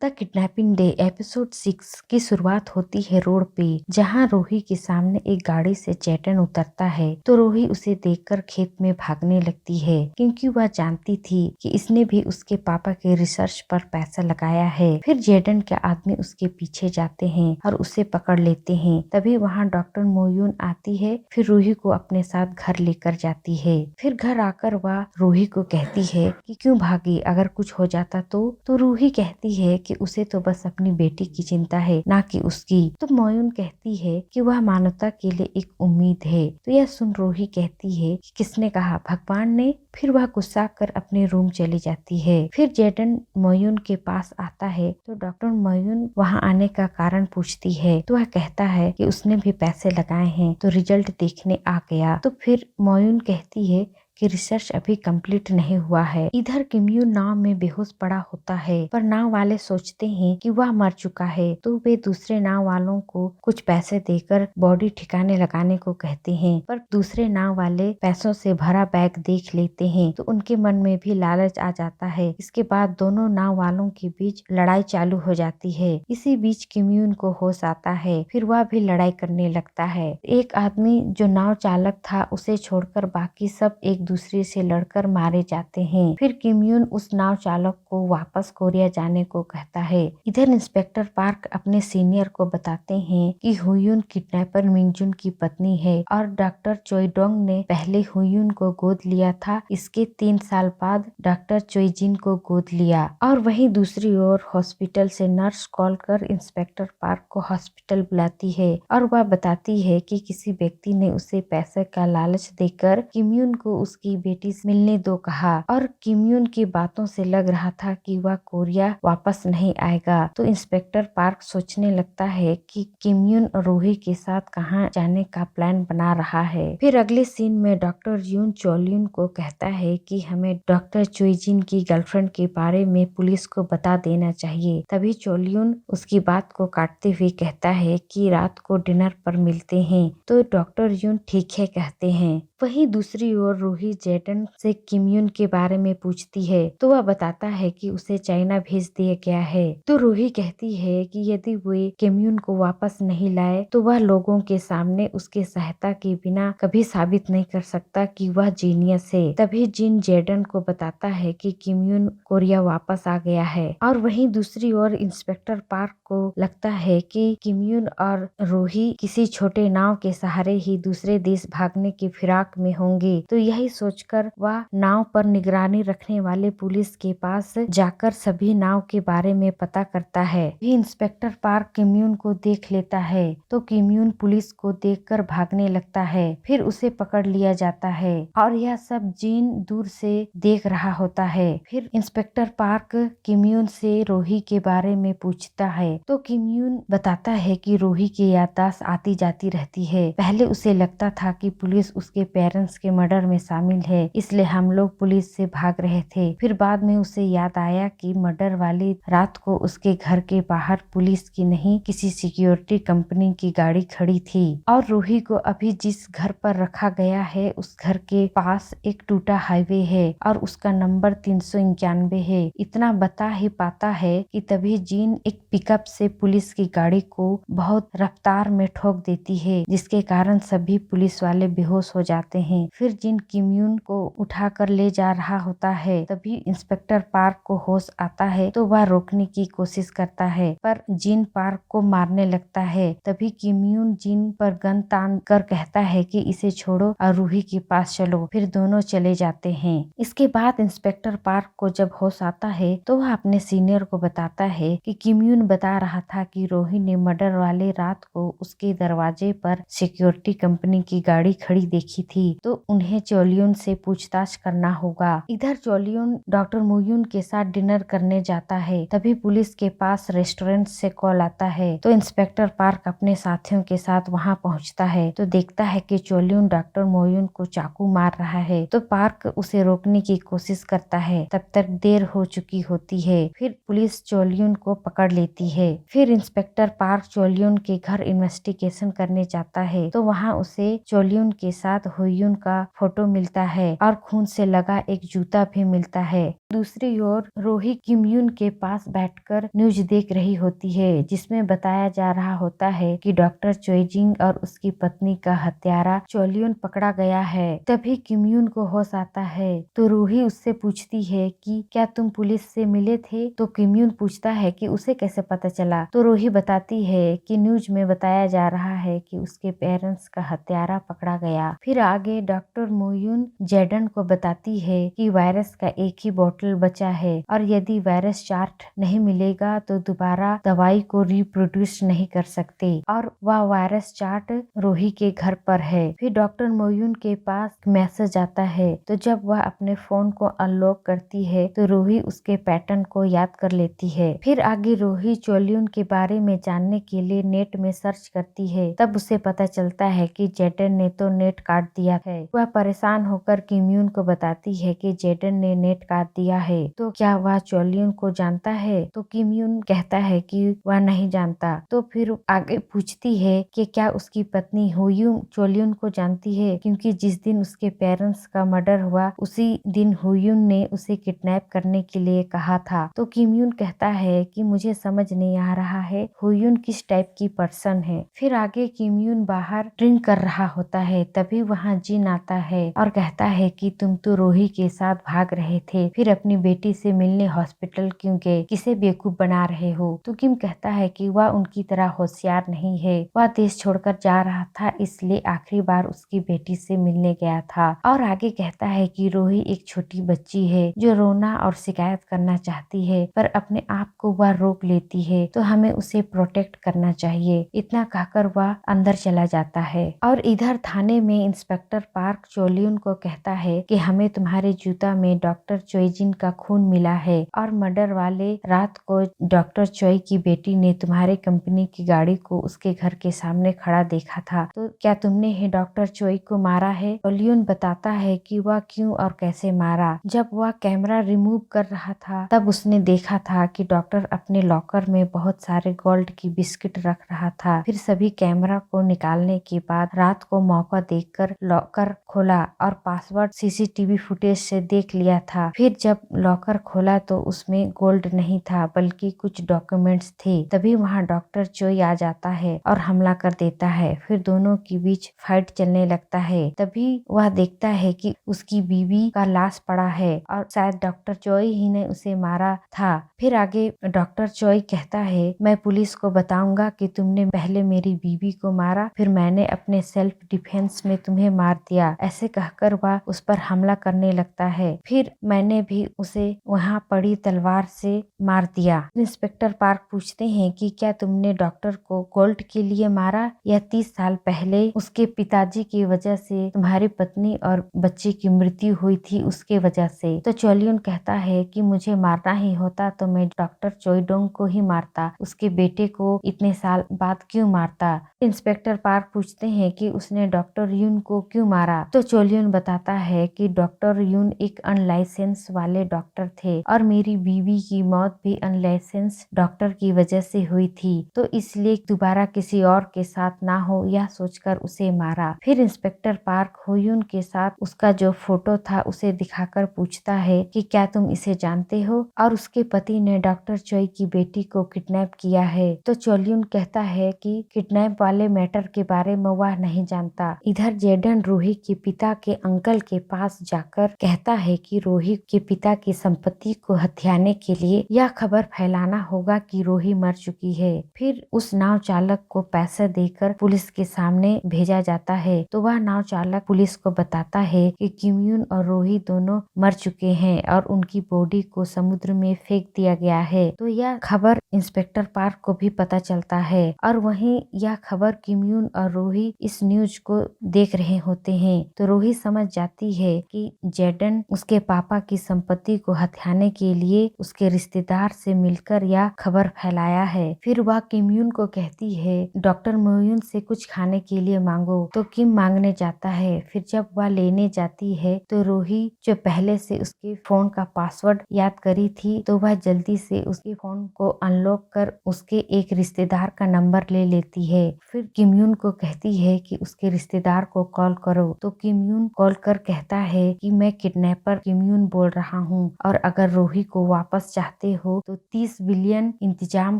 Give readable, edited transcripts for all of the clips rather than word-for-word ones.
The kidnapping day episode 6 की शुरुआत होती है रोड पे, जहां रूही के सामने एक गाड़ी से चेतन उतरता है तो रूही उसे देखकर खेत में भागने लगती है, क्योंकि वह जानती थी कि इसने भी उसके पापा के रिसर्च पर पैसा लगाया है। फिर जेडन के आदमी उसके पीछे जाते हैं और उसे पकड़ लेते हैं। तभी वहाँ डॉक्टर मोयून आती है, फिर रूही को अपने साथ घर लेकर जाती है। फिर घर आकर वह रूही को कहती है कि क्यों भागी, अगर कुछ हो जाता तो रूही कहती है कि उसे तो बस अपनी बेटी की चिंता है, ना कि उसकी। तो मोयून कहती है कि वह मानवता के लिए एक उम्मीद है। तो यह सुन रूही कहती है कि किसने कहा, भगवान ने। फिर वह गुस्सा कर अपने रूम चली जाती है। फिर जेडन मोयून के पास आता है तो डॉक्टर मोयून वहाँ आने का कारण पूछती है तो वह कहता है कि उसने भी पैसे लगाए हैं तो रिजल्ट देखने आ गया। तो फिर मोयून कहती है कि रिसर्च अभी कंप्लीट नहीं हुआ है। इधर किम्यून नाव में बेहोश पड़ा होता है, पर नाव वाले सोचते हैं कि वह मर चुका है, तो वे दूसरे नाव वालों को कुछ पैसे देकर बॉडी ठिकाने लगाने को कहते हैं। पर दूसरे नाव वाले पैसों से भरा बैग देख लेते हैं तो उनके मन में भी लालच आ जाता है। इसके बाद दोनों नाव वालों के बीच लड़ाई चालू हो जाती है। इसी बीच किम्यून को होश आता है, फिर वह भी लड़ाई करने लगता है। एक आदमी जो नाव चालक था उसे छोड़कर बाकी सब एक दूसरे से लड़कर मारे जाते हैं। फिर किम्यून उस नाव चालक को वापस कोरिया जाने को कहता है। इधर इंस्पेक्टर पार्क अपने सीनियर को बताते हैं कि हुयून किडनैपर मिंगजुन की पत्नी है और डॉक्टर चोइडोंग ने पहले हुयून को गोद लिया था। इसके 3 साल बाद डॉक्टर चोइजिन को गोद लिया। और वहीं दूसरी ओर हॉस्पिटल से नर्स कॉल कर इंस्पेक्टर पार्क को हॉस्पिटल बुलाती है और वह बताती है कि किसी व्यक्ति ने उसे पैसे का लालच देकर किम्यून को उसकी बेटी से मिलने दो कहा और किम्यून की बातों से लग रहा था कि वह कोरिया वापस नहीं आएगा। तो इंस्पेक्टर पार्क सोचने लगता है कि किम्यून रूही के साथ कहां जाने का प्लान बना रहा है। फिर अगले सीन में डॉक्टर यून चोल्यून को कहता है कि हमें डॉक्टर चुइजिन की गर्लफ्रेंड के बारे में पुलिस को बता देना चाहिए। तभी चोल्यून उसकी बात को काटते हुए कहता है कि रात को डिनर पर मिलते हैं। तो डॉक्टर यून ठीक है कहते हैं। वहीं दूसरी ओर रूही जेडन से किम्यून के बारे में पूछती है तो वह बताता है कि उसे चाइना भेज दिया गया है। तो रूही कहती है कि यदि वे किम्यून को वापस नहीं लाए तो वह लोगों के सामने उसके सहायता के बिना कभी साबित नहीं कर सकता कि वह जीनियस है। तभी जिन जेडन को बताता है कि किम्यून कोरिया वापस आ गया है। और वहीं दूसरी ओर इंस्पेक्टर पार्क को लगता है कि किम्यून और रूही किसी छोटे नाव के सहारे ही दूसरे देश भागने की फिराक में होंगे। तो यही सोचकर वह नाव पर निगरानी रखने वाले पुलिस के पास जाकर सभी नाव के बारे में पता करता है। भी इंस्पेक्टर पार्क किम्यून को देख लेता है तो किम्यून पुलिस को देखकर भागने लगता है। फिर उसे पकड़ लिया जाता है और यह सब जीन दूर से देख रहा होता है। फिर इंस्पेक्टर पार्क किम्यून से रूही के बारे में पूछता है तो किम्यून बताता है कि रूही की याददाश्त आती जाती रहती है। पहले उसे लगता था कि पुलिस उसके पेरेंट्स के मर्डर में शामिल है, इसलिए हम लोग पुलिस से भाग रहे थे। फिर बाद में उसे याद आया कि मर्डर वाली रात को उसके घर के बाहर पुलिस की नहीं किसी सिक्योरिटी कंपनी की गाड़ी खड़ी थी और रूही को अभी जिस घर पर रखा गया है उस घर के पास एक टूटा हाईवे है और उसका नंबर 391 है। इतना बता ही पाता है कि तभी जीन एक पिकअप से पुलिस की गाड़ी को बहुत रफ्तार में ठोक देती है, जिसके कारण सभी पुलिस वाले बेहोश हो जाते हैं। फिर जिन किम्यून को उठाकर ले जा रहा होता है तभी इंस्पेक्टर पार्क को होश आता है तो वह रोकने की कोशिश करता है, पर जिन पार्क को मारने लगता है। तभी किम्यून जिन पर गन तान कर कहता है कि इसे छोड़ो और रूही के पास चलो। फिर दोनों चले जाते हैं। इसके बाद इंस्पेक्टर पार्क को जब होश आता है तो वह अपने सीनियर को बताता है कि किम्यून बता रहा था कि रूही ने मर्डर वाले रात को उसके दरवाजे पर सिक्योरिटी कंपनी की गाड़ी खड़ी देखी थी, तो उन्हें चोलियन से पूछताछ करना होगा। इधर चोलियन डॉक्टर मुयून के साथ डिनर करने जाता है। तभी पुलिस के पास रेस्टोरेंट से कॉल आता है तो इंस्पेक्टर पार्क अपने साथियों के साथ वहां पहुंचता है तो देखता है कि चोलियन डॉक्टर मोयून को चाकू मार रहा है। तो पार्क उसे रोकने की कोशिश करता है, तब तक देर हो चुकी होती है। फिर पुलिस चोलियन को पकड़ लेती है। फिर इंस्पेक्टर पार्क चोलियन के घर इन्वेस्टिगेशन करने जाता है तो वहाँ उसे चोलियन के साथ हुयून का फोटो मिलता मिलता है और खून से लगा एक जूता भी मिलता है। दूसरी ओर रोही किम यून के पास बैठकर न्यूज देख रही होती है, जिसमें बताया जा रहा होता है कि डॉक्टर चोई जिंग और उसकी पत्नी का हत्यारा चोलियन पकड़ा गया है। तभी किम यून को होश आता है तो रूही उससे पूछती है कि क्या तुम पुलिस से मिले थे? तो किम यून पूछता है कि उसे कैसे पता चला? तो रूही बताती है कि न्यूज में बताया जा रहा है कि उसके पेरेंट्स का हत्यारा पकड़ा गया। फिर आगे डॉक्टर मोयून जेडन को बताती है कि वायरस का एक ही बोतल बचा है और यदि वायरस चार्ट नहीं मिलेगा तो दोबारा दवाई को रिप्रोड्यूस नहीं कर सकते, और वह वायरस चार्ट रोही के घर पर है। फिर डॉक्टर मोयून के पास मैसेज आता है, तो जब वह अपने फोन को अनलॉक करती है तो रोही उसके पैटर्न को याद कर लेती है। फिर आगे रोही चोलियन के बारे में जानने के लिए नेट में सर्च करती है। तब उसे पता चलता है कि जेडन ने तो नेट काट दिया है। वह परेशान होकर किम यून को बताती है कि जेडन ने नेट काट दिया है, तो क्या वह चोलियन को जानता है? तो किम यून कहता है कि वह नहीं जानता। तो फिर आगे पूछती है कि क्या उसकी पत्नी हुयून चोलियन को जानती है, क्योंकि जिस दिन उसके पेरेंट्स का मर्डर हुआ उसी दिन हुयून ने उसे किडनैप करने के लिए कहा था। तो किम यून कहता है कि मुझे समझ नहीं आ रहा है हुयून किस टाइप की पर्सन है। फिर आगे किम यून बाहर ड्रिंक कर रहा होता है, तभी वहाँ जिन आता है और कहता है कि तुम तो रोही के साथ भाग रहे थे, फिर अपनी बेटी से मिलने हॉस्पिटल क्यों गए, किसे बेवकूफ बना रहे हो? तो किम कहता है कि वह उनकी तरह होशियार नहीं है, वह देश छोड़कर जा रहा था इसलिए आखिरी बार उसकी बेटी से मिलने गया था। और आगे कहता है कि रोही एक छोटी बच्ची है जो रोना और शिकायत करना चाहती है, पर अपने आप को वह रोक लेती है, तो हमें उसे प्रोटेक्ट करना चाहिए। इतना कहकर वह अंदर चला जाता है। और इधर थाने में इंस्पेक्टर पार्क चोलियन को कहता है कि हमें तुम्हारे जूता में डॉक्टर चोईजिन का खून मिला है और मर्डर वाले रात को डॉक्टर चोई की बेटी ने तुम्हारे कंपनी की गाड़ी को उसके घर के सामने खड़ा देखा था, तो क्या तुमने ही डॉक्टर चोई को मारा है? चोलियन बताता है कि वह क्यों और कैसे मारा। जब वह कैमरा रिमूव कर रहा था तब उसने देखा था कि डॉक्टर अपने लॉकर में बहुत सारे गोल्ड की बिस्किट रख रहा था। फिर सभी कैमरा को निकालने के बाद रात को मौका देखकर लॉकर खोला और पासवर्ड सीसीटीवी फुटेज से देख लिया था। फिर जब लॉकर खोला तो उसमें गोल्ड नहीं था बल्कि कुछ डॉक्यूमेंट्स थे। तभी वहाँ डॉक्टर चोई आ जाता है और हमला कर देता है। फिर दोनों के बीच फाइट चलने लगता है। तभी वह देखता है कि उसकी बीवी का लाश पड़ा है और शायद डॉक्टर चोई ही ने उसे मारा था। फिर आगे डॉक्टर चोई कहता है, मैं पुलिस को बताऊंगा कि तुमने पहले मेरी बीवी को मारा, फिर मैंने अपने सेल्फ डिफेंस में तुम्हें मार दिया। ऐसे कहकर वह उस पर हमला करने लगता है। फिर मैंने भी उसे वहाँ पड़ी तलवार से मार दिया। इंस्पेक्टर पार्क पूछते हैं कि क्या तुमने डॉक्टर को गोल्ड के लिए मारा या 30 साल पहले उसके पिताजी की वजह से तुम्हारी पत्नी और बच्चे की मृत्यु हुई थी उसके वजह से? तो चोलियन कहता है कि मुझे मारना ही होता तो मैं डॉक्टर चोईडोंग को ही मारता, उसके बेटे को इतने साल बाद क्यों मारता? इंस्पेक्टर पार्क पूछते हैं कि उसने डॉक्टर यून को क्यों मारा? तो चोलियन बताता है कि डॉक्टर यून एक अनलाइसेंस वाले डॉक्टर थे और मेरी बीवी की मौत भी अनलाइसेंस डॉक्टर की वजह से हुई थी, तो इसलिए दोबारा किसी और के साथ ना हो यह सोचकर उसे मारा। फिर इंस्पेक्टर पार्क हुयून के साथ उसका जो फोटो था उसे दिखाकर पूछता है कि क्या तुम इसे जानते हो? और उसके पति ने डॉक्टर चोई की बेटी को किडनैप किया है। तो चोलियन कहता है कि किडनैप वाले मैटर के बारे में वह नहीं जानता। इधर जेडन रोही के पिता के अंकल के पास जाकर कहता है कि रोही के पिता की संपत्ति को हथियाने के लिए यह खबर फैलाना होगा कि रोही मर चुकी है। फिर उस नाव चालक को पैसा देकर पुलिस के सामने भेजा जाता है, तो वह नाव चालक पुलिस को बताता है कि किम यून और रोही दोनों मर चुके हैं और उनकी बॉडी को समुद्र में फेंक दिया गया है। तो यह खबर इंस्पेक्टर पार्क को भी पता चलता है और वहीं यह खबर किम यून और रोही इस न्यूज को देख रहे होते हैं। तो रोही समझ जाती है कि जेडन उसके पापा की संपत्ति को हथियाने के लिए उसके रिश्तेदार से मिलकर यह खबर फैलाया है। फिर वह किम यून को कहती है डॉक्टर मोयून से कुछ खाने के लिए मांगो, तो किम मांगने जाता है। फिर जब वह लेने जाती है तो रोही जो पहले से उसके फोन का पासवर्ड याद करी थी, तो वह जल्दी से उसके फोन को अनलॉक कर उसके एक रिश्तेदार का नंबर ले लेती है। फिर किम यून को कहती है कि उसके रिश्तेदार को कॉल करो, तो किम यून कॉल कर कहता है कि मैं किडनैपर किम्यून बोल रहा हूँ और अगर रूही को वापस चाहते हो तो 30 बिलियन इंतजाम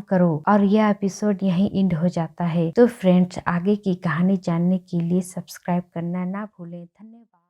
करो। और यह एपिसोड यहीं एंड हो जाता है। तो फ्रेंड्स, आगे की कहानी जानने के लिए सब्सक्राइब करना ना भूलें। धन्यवाद।